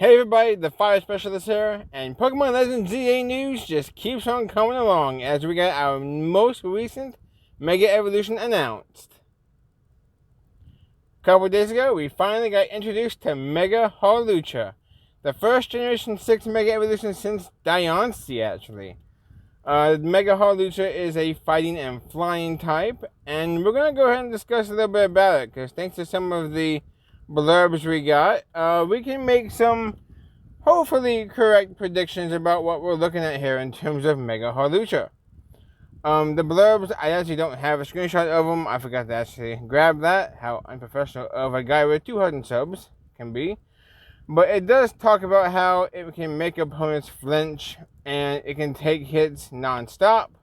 Hey everybody, the Fire Specialist here, and Pokemon Legends ZA news just keeps on coming along as we got our most recent Mega Evolution announced. A couple days ago, we finally got introduced to Mega Hawlucha, the first Generation 6 Mega Evolution since Diancie, actually. Mega Hawlucha is a fighting and flying type, and we're going to go ahead and discuss a little bit about it, because thanks to some of the blurbs we got, we can make some hopefully correct predictions about what we're looking at here in terms of Mega Hawlucha. The blurbs, I actually don't have a screenshot of them. I forgot to actually grab that. How unprofessional of a guy with 200 subs can be. But it does talk about how it can make opponents flinch and it can take hits non-stop.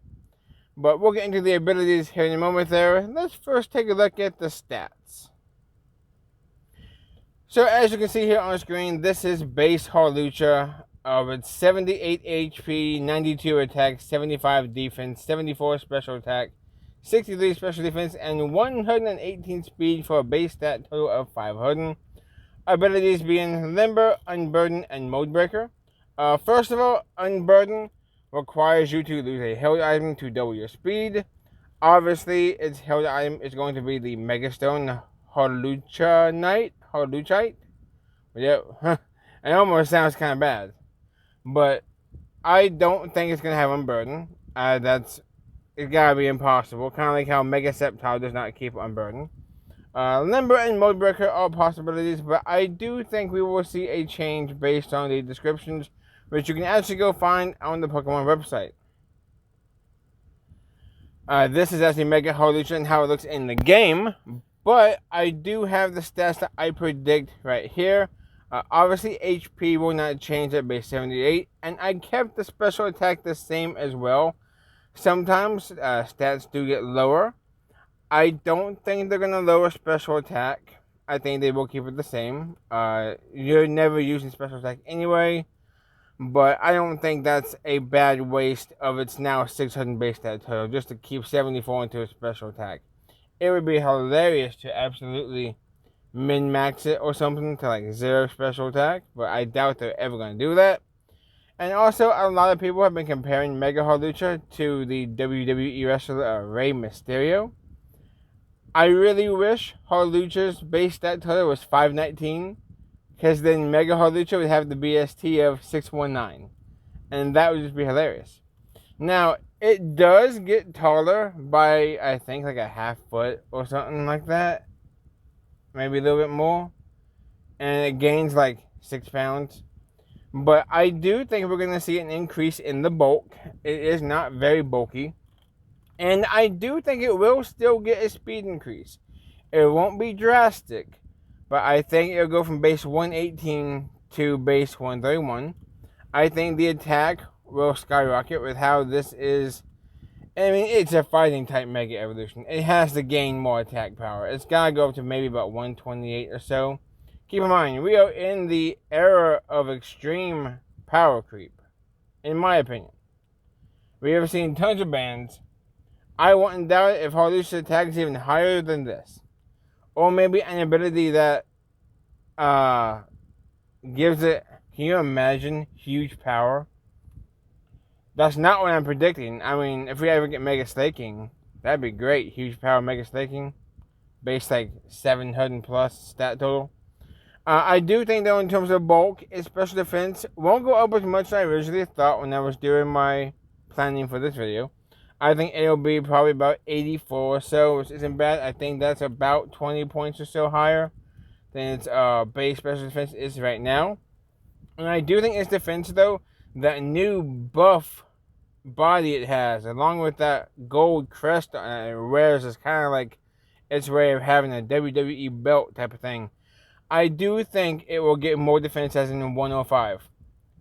But we'll get into the abilities here in a moment there. Let's first take a look at the stats. So as you can see here on the screen, this is base Hawlucha with 78 HP, 92 attack, 75 defense, 74 special attack, 63 special defense, and 118 speed for a base stat total of 500. Abilities being Limber, Unburden, and Mode Breaker. First of all, Unburden requires you to lose a held item to double your speed. Obviously, its held item is going to be the Megastone Hawluchite. Yeah, it almost sounds kind of bad. But I don't think it's going to have Unburden. It's got to be impossible. Kind of like how Mega Sceptile does not keep Unburden. Limber and Mode Breaker are possibilities, but I do think we will see a change based on the descriptions, which you can actually go find on the Pokemon website. This is actually Mega Hawlucha and how it looks in the game, but I do have the stats that I predict right here. Obviously, HP will not change at base 78, and I kept the special attack the same as well. Sometimes stats do get lower. I don't think they're going to lower special attack. I think they will keep it the same. You're never using special attack anyway, but I don't think that's a bad waste of its now 600 base stat total just to keep 74 into a special attack. It would be hilarious to absolutely min-max it or something to like 0 special attack, but I doubt they're ever going to do that. And also, a lot of people have been comparing Mega Hawlucha to the WWE wrestler Rey Mysterio. I really wish Hawlucha's base stat total was 519, because then Mega Hawlucha would have the BST of 619, and that would just be hilarious. Now, it does get taller by, I think, like a half foot or something like that. Maybe a little bit more. And it gains like 6 pounds. But I do think we're going to see an increase in the bulk. It is not very bulky. And I do think it will still get a speed increase. It won't be drastic. But I think it'll go from base 118 to base 131. I think the attack will skyrocket with how this is. I mean, it's a fighting type Mega Evolution. It has to gain more attack power. It's got to go up to maybe about 128 or so. Keep in mind, we are in the era of extreme power creep, in my opinion. We have seen tons of bans. I wouldn't doubt it if Hawlucha's attack is even higher than this. Or maybe an ability that gives it, can you imagine, huge power? That's not what I'm predicting. I mean, if we ever get Mega Staking, that'd be great. Huge power Mega Staking. Base like 700 plus stat total. I do think though in terms of bulk, its special defense won't go up as much as I originally thought when I was doing my planning for this video. I think it'll be probably about 84 or so, which isn't bad. I think that's about 20 points or so higher than its base special defense is right now. And I do think its defense though, that new buff body it has, along with that gold crest it wears, is kind of like its way of having a WWE belt type of thing. I do think it will get more defense as in 105.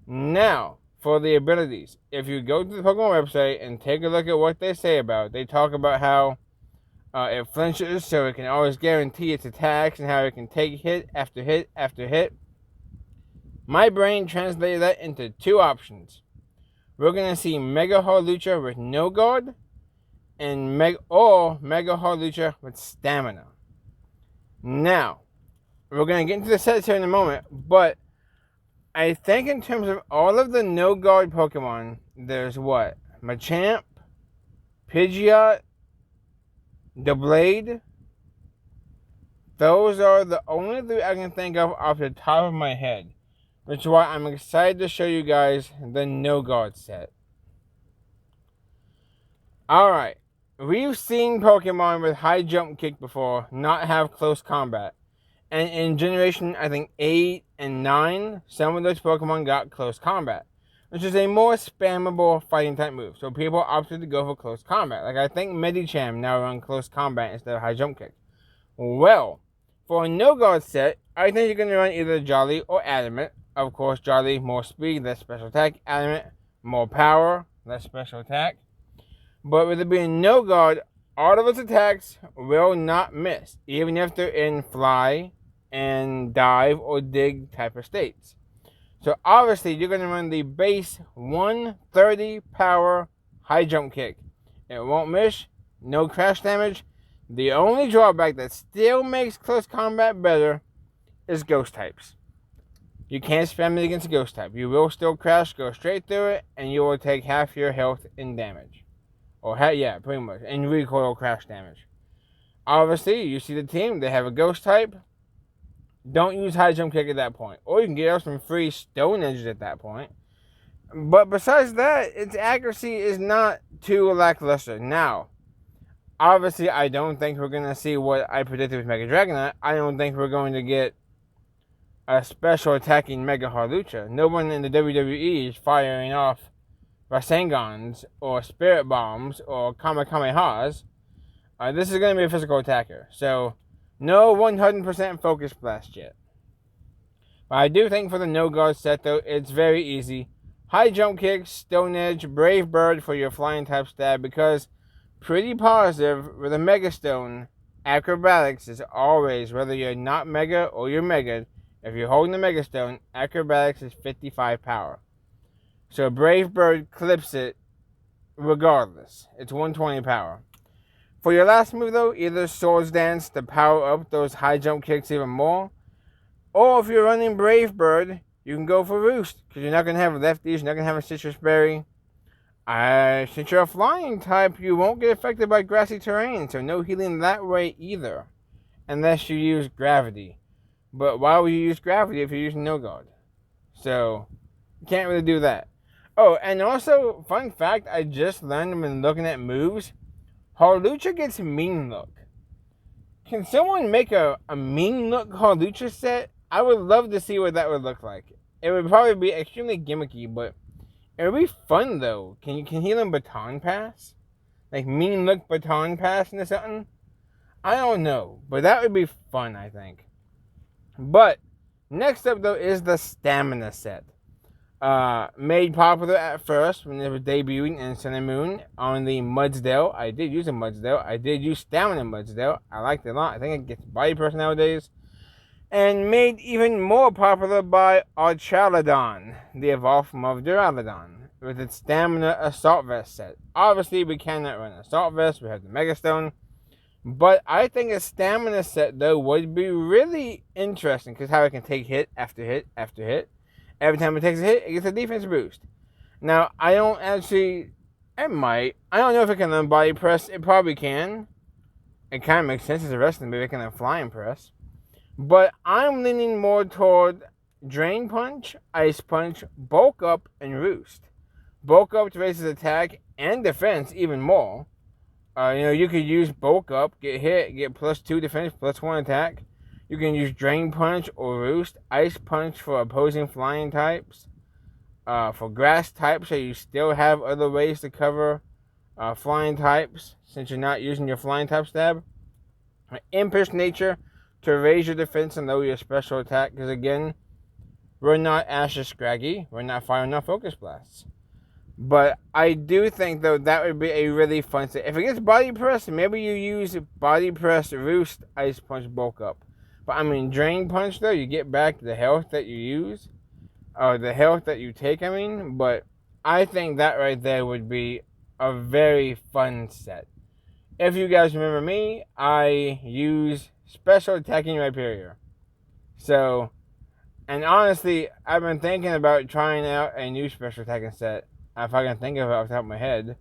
Now, for the abilities, if you go to the Pokemon website and take a look at what they say about it, they talk about how it flinches, so it can always guarantee its attacks, and how it can take hit after hit after hit. My brain translated that into 2 options. We're going to see Mega Hawlucha with no guard, and Mega Hawlucha with stamina. Now, we're going to get into the sets here in a moment, but I think in terms of all of the no guard Pokemon, there's what? Machamp, Pidgeot, the Blade. Those are the only three I can think of off the top of my head. Which is why I'm excited to show you guys the no guard set. Alright, we've seen Pokemon with high jump kick before not have close combat. And in generation, I think 8 and 9, some of those Pokemon got close combat, which is a more spammable fighting type move. So people opted to go for close combat. Like I think Medicham now run close combat instead of high jump kick. Well, for a no guard set, I think you're going to run either Jolly or Adamant. Of course, Jolly, more speed, less special attack. Adamant, more power, less special attack. But with it being no guard, all of its attacks will not miss, even if they're in fly and dive or dig type of states. So obviously, you're going to run the base 130 power high jump kick. It won't miss, no crash damage. The only drawback that still makes close combat better is ghost types. You can't spam it against a ghost type. You will still crash, go straight through it, and you will take half your health in damage. Or, yeah, pretty much. And recoil crash damage. Obviously, you see the team, they have a ghost type. Don't use high jump kick at that point. Or you can get out some free stone edges at that point. But besides that, its accuracy is not too lackluster. Now, obviously, I don't think we're going to see what I predicted with Mega Dragonite. I don't think we're going to get a special attacking Mega Hawlucha. No one in the WWE is firing off Rasengans or Spirit Bombs or Kamehamehas. This is going to be a physical attacker. So, no 100% focus blast yet. But I do think for the no guard set though, it's very easy. High jump kick, Stone Edge, Brave Bird for your flying type stab, because pretty positive with a Mega Stone, acrobatics is always, whether you're not Mega or you're Mega, if you're holding the Mega Stone, acrobatics is 55 power. So Brave Bird clips it regardless. It's 120 power. For your last move though, either Swords Dance to power up those high jump kicks even more, or if you're running Brave Bird, you can go for Roost, because you're not going to have lefties, you're not going to have a Citrus Berry. Since you're a flying type, you won't get affected by grassy terrain, so no healing that way either, unless you use Gravity. But why would you use Gravity if you're using no guard? So, you can't really do that. Oh, and also, fun fact, I just learned when looking at moves, Hawlucha gets Mean Look. Can someone make a Mean Look Hawlucha set? I would love to see what that would look like. It would probably be extremely gimmicky, but it would be fun though. Can heal him Baton Pass? Like Mean Look Baton Pass into something? I don't know, but that would be fun, I think. But next up though is the Stamina set. Made popular at first when it was debuting in Sun and Moon on the Mudsdale. I did use a Mudsdale. I did use Stamina Mudsdale. I liked it a lot. I think it gets Body Press nowadays. And made even more popular by Archaladon, the evolved form of Duraludon, with its Stamina Assault Vest set. Obviously, we cannot run Assault Vest. We have the Mega Stone. But I think a Stamina set, though, would be really interesting, because how it can take hit after hit after hit. Every time it takes a hit, it gets a defense boost. Now, I don't actually... It might. I don't know if it can learn Body Press. It probably can. It kind of makes sense as a wrestling move. It can learn Flying Press. But I'm leaning more toward Drain Punch, Ice Punch, Bulk Up, and Roost. Bulk Up to raise his attack and defense even more. You could use Bulk Up, get hit, get +2 defense, +1 attack. You can use Drain Punch or Roost. Ice Punch for opposing flying types. For grass types, so you still have other ways to cover flying types, since you're not using your flying type stab. Impish Nature to raise your defense and lower your special attack, because again, we're not Ashes Scraggy, we're not firing off Focus Blasts. But I do think though that would be a really fun set. If it gets Body Press, maybe you use Body Press, Roost, Ice Punch, Bulk Up. But I mean, Drain Punch though, you get back the health that you use, or the health that you take, but I think that right there would be a very fun set. If you guys remember me, I use Special Attacking Rhyperior. So, And honestly, I've been thinking about trying out a new special attacking set. If I can think of it off the top of my head.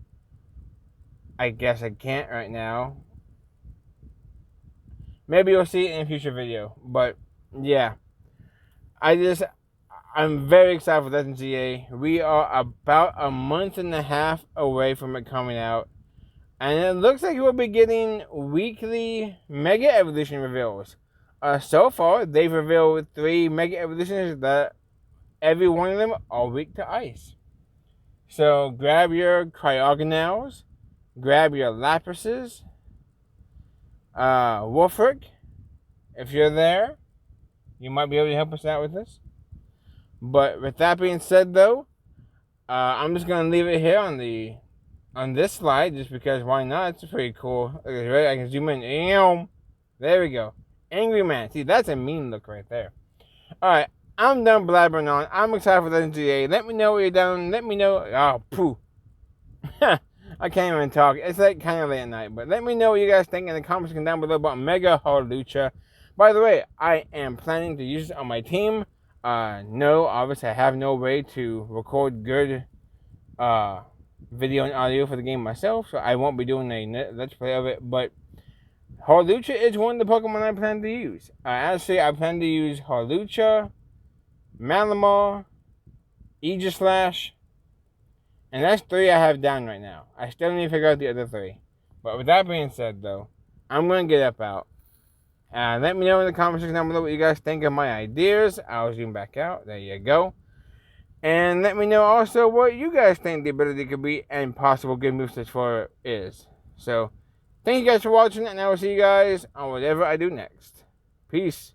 I guess I can't right now. Maybe you'll see it in a future video. But yeah, I'm very excited for Legends GA. We are about a month and a half away from it coming out. And it looks like we'll be getting weekly Mega Evolution reveals. So far, they've revealed 3 Mega Evolutions that every one of them are weak to ice. So grab your Cryogonals, grab your Lapises, Wolfric, if you're there, you might be able to help us out with this. But with that being said, though, I'm just gonna leave it here on this slide, just because why not? It's pretty cool. Right, I can zoom in. There we go. Angry Man. See, that's a mean look right there. All right, I'm done blabbering on. I'm excited for the GA. Let me know what you're down. Let me know. Oh, poo. I can't even talk. It's like kind of late at night, but let me know what you guys think in the comments down below about Mega Hawlucha. By the way, I am planning to use it on my team. No, obviously I have no way to record good video and audio for the game myself, so I won't be doing a let's play of it. But Hawlucha is one of the Pokemon I plan to use. Actually, I plan to use Hawlucha, Malamar, Aegislash, and that's 3 I have down right now. I still need to figure out the other 3. But with that being said, though, I'm going to get up out. Let me know in the comment section down below what you guys think of my ideas. I'll zoom back out. There you go. And let me know also what you guys think the ability could be and possible good movesets for it is. So, thank you guys for watching, and I will see you guys on whatever I do next. Peace.